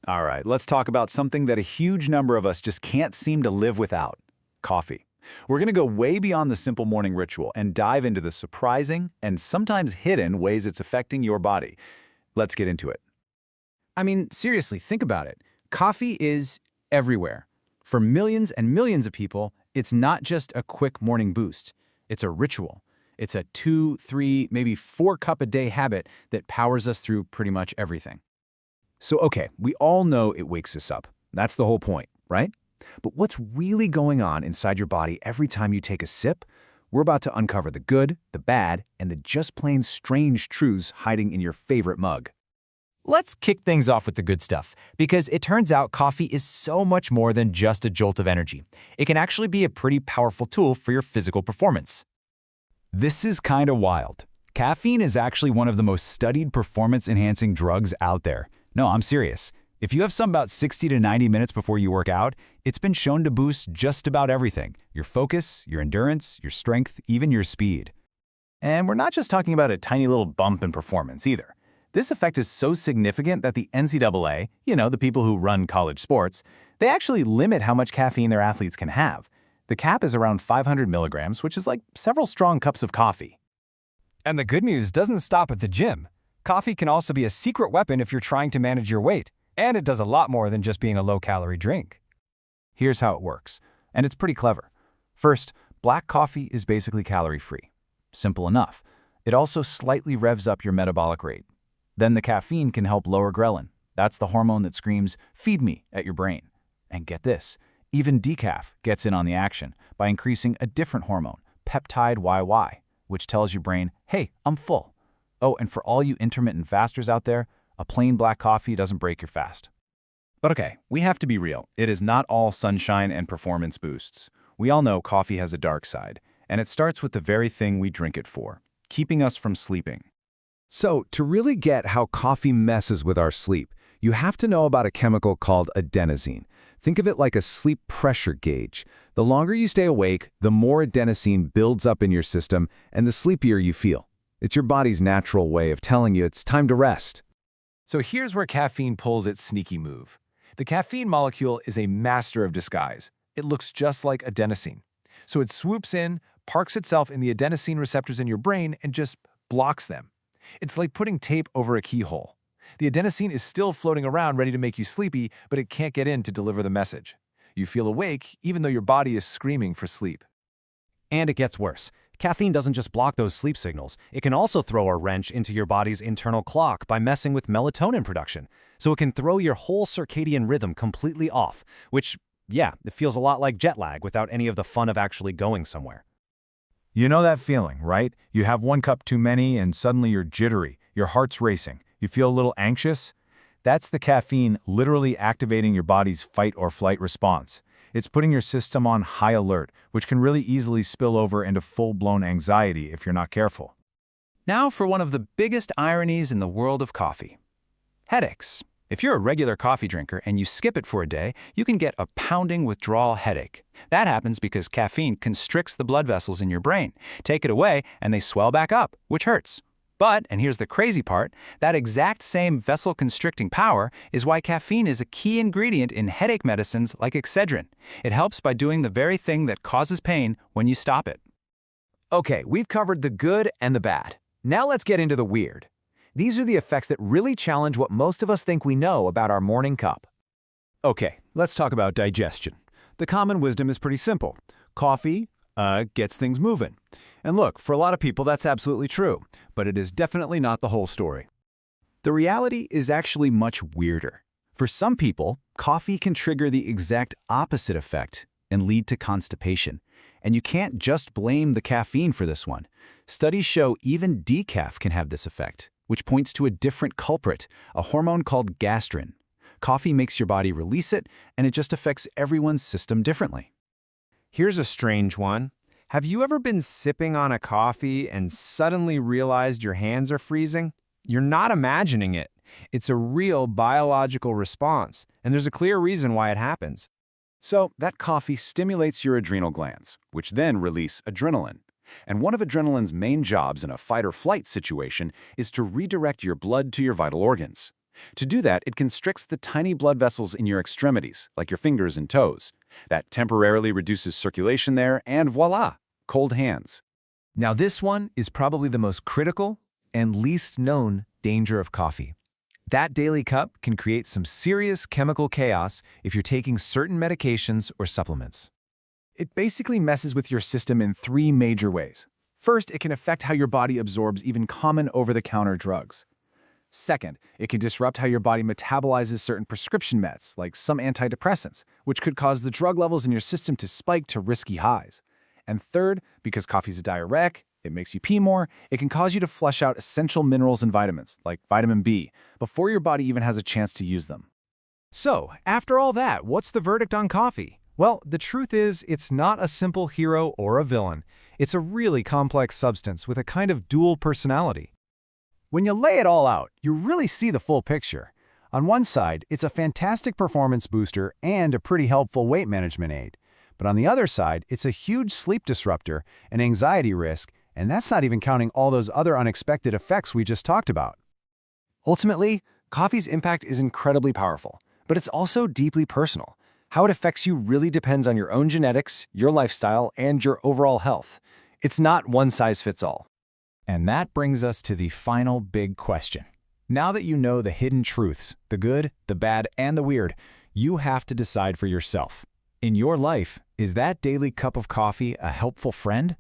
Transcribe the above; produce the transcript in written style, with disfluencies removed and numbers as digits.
All right, let's talk about something that a huge number of us just can't seem to live without: coffee. We're going to go way beyond the simple morning ritual and dive into the surprising and sometimes hidden ways it's affecting your body. Let's get into it. I mean, seriously, think about it. Coffee is everywhere. For millions and millions of people, it's not just a quick morning boost. It's a ritual. It's a 2, 3, maybe 4-cup-a-day habit that powers us through pretty much everything. So, okay, we all know it wakes us up. That's the whole point, right? But what's really going on inside your body every time you take a sip? We're about to uncover the good, the bad, and the just plain strange truths hiding in your favorite mug. Let's kick things off with the good stuff, because it turns out coffee is so much more than just a jolt of energy. It can actually be a pretty powerful tool for your physical performance. This is kind of wild. Caffeine is actually one of the most studied performance-enhancing drugs out there. No, I'm serious. If you have some about 60 to 90 minutes before you work out, it's been shown to boost just about everything: your focus, your endurance, your strength, even your speed. And we're not just talking about a tiny little bump in performance either. This effect is so significant that the NCAA, the people who run college sports, they actually limit how much caffeine their athletes can have. The cap is around 500 milligrams, which is like several strong cups of coffee. And the good news doesn't stop at the gym. Coffee can also be a secret weapon if you're trying to manage your weight, and it does a lot more than just being a low-calorie drink. Here's how it works, and it's pretty clever. First, black coffee is basically calorie-free. Simple enough. It also slightly revs up your metabolic rate. Then the caffeine can help lower ghrelin. That's the hormone that screams, "Feed me," at your brain. And get this, even decaf gets in on the action by increasing a different hormone, peptide YY, which tells your brain, "Hey, I'm full." Oh, and for all you intermittent fasters out there, a plain black coffee doesn't break your fast. But okay, we have to be real. It is not all sunshine and performance boosts. We all know coffee has a dark side, and it starts with the very thing we drink it for: keeping us from sleeping. So, to really get how coffee messes with our sleep, you have to know about a chemical called adenosine. Think of it like a sleep pressure gauge. The longer you stay awake, the more adenosine builds up in your system, and the sleepier you feel. It's your body's natural way of telling you it's time to rest. So here's where caffeine pulls its sneaky move. The caffeine molecule is a master of disguise. It looks just like adenosine. So it swoops in, parks itself in the adenosine receptors in your brain, and just blocks them. It's like putting tape over a keyhole. The adenosine is still floating around ready to make you sleepy, but it can't get in to deliver the message. You feel awake even though your body is screaming for sleep. And it gets worse. Caffeine doesn't just block those sleep signals. It can also throw a wrench into your body's internal clock by messing with melatonin production. So it can throw your whole circadian rhythm completely off, which, yeah, it feels a lot like jet lag without any of the fun of actually going somewhere. You know that feeling, right? You have one cup too many and suddenly you're jittery, your heart's racing, you feel a little anxious? That's the caffeine literally activating your body's fight or flight response. It's putting your system on high alert, which can really easily spill over into full-blown anxiety if you're not careful. Now for one of the biggest ironies in the world of coffee: headaches. If you're a regular coffee drinker and you skip it for a day, you can get a pounding withdrawal headache. That happens because caffeine constricts the blood vessels in your brain. Take it away and they swell back up, which hurts. But, and here's the crazy part, that exact same vessel-constricting power is why caffeine is a key ingredient in headache medicines like Excedrin. It helps by doing the very thing that causes pain when you stop it. Okay, we've covered the good and the bad. Now let's get into the weird. These are the effects that really challenge what most of us think we know about our morning cup. Okay, let's talk about digestion. The common wisdom is pretty simple. Coffee gets things moving. And look, for a lot of people that's absolutely true, but it is definitely not the whole story. The reality is actually much weirder. For some people, coffee can trigger the exact opposite effect and lead to constipation. And you can't just blame the caffeine for this one. Studies show even decaf can have this effect, which points to a different culprit, a hormone called gastrin. Coffee makes your body release it, and it just affects everyone's system differently. Here's a strange one. Have you ever been sipping on a coffee and suddenly realized your hands are freezing? You're not imagining it. It's a real biological response, and there's a clear reason why it happens. So that coffee stimulates your adrenal glands, which then release adrenaline. And one of adrenaline's main jobs in a fight-or-flight situation is to redirect your blood to your vital organs. To do that, it constricts the tiny blood vessels in your extremities, like your fingers and toes. That temporarily reduces circulation there, and voila, cold hands. Now this one is probably the most critical and least known danger of coffee. That daily cup can create some serious chemical chaos if you're taking certain medications or supplements. It basically messes with your system in 3 major ways. First, it can affect how your body absorbs even common over-the-counter drugs. Second, it can disrupt how your body metabolizes certain prescription meds, like some antidepressants, which could cause the drug levels in your system to spike to risky highs. And third, because coffee is a diuretic, it makes you pee more, it can cause you to flush out essential minerals and vitamins, like vitamin B, before your body even has a chance to use them. So, after all that, what's the verdict on coffee? Well, the truth is, it's not a simple hero or a villain. It's a really complex substance with a kind of dual personality. When you lay it all out, you really see the full picture. On one side, it's a fantastic performance booster and a pretty helpful weight management aid. But on the other side, it's a huge sleep disruptor, an anxiety risk, and that's not even counting all those other unexpected effects we just talked about. Ultimately, coffee's impact is incredibly powerful, but it's also deeply personal. How it affects you really depends on your own genetics, your lifestyle, and your overall health. It's not one size fits all. And that brings us to the final big question. Now that you know the hidden truths, the good, the bad, and the weird, you have to decide for yourself. In your life, is that daily cup of coffee a helpful friend